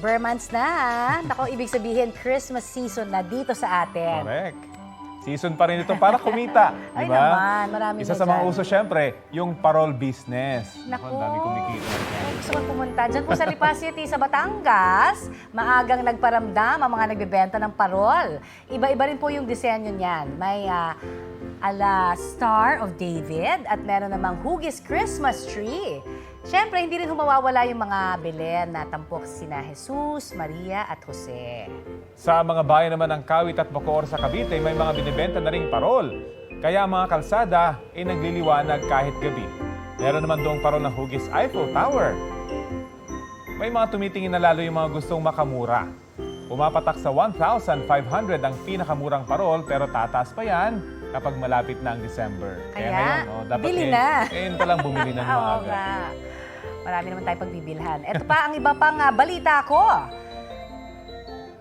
Burmans na. Nako, ibig sabihin, Christmas season na dito sa atin. Correct. Season pa rin ito para kumita. Ay Diba? naman, marami Isa na sa mga dyan. uso, syempre, yung parol business. Naku, Ang dami kumikita. gusto kong pumunta. Diyan po sa Lipa City, sa Batangas, maagang nagparamdam ang mga nagbebenta ng parol. Iba-iba rin po yung disenyo niyan. May ala Star of David at meron namang Hugis Christmas Tree. Siyempre, hindi rin humawawala yung mga Belen na tampok sina Jesus, Maria at Jose. Sa mga bayan naman ng Kawit at Bacoor sa Cavite, may mga binibenta na ring parol. Kaya ang mga kalsada ay nagliliwanag kahit gabi. Meron naman doong parol na Hugis Eiffel Tower. May mga tumitingin na lalo yung mga gustong makamura. Pumapatak sa 1,500 ang pinakamurang parol pero tataas pa yan kapag malapit na ang December. Kaya, dapat bili na. Ngayon pa lang bumili na ng Oo maaga. nga. Marami naman tayong pagbibilhan. Ito pa ang iba pang balita ko.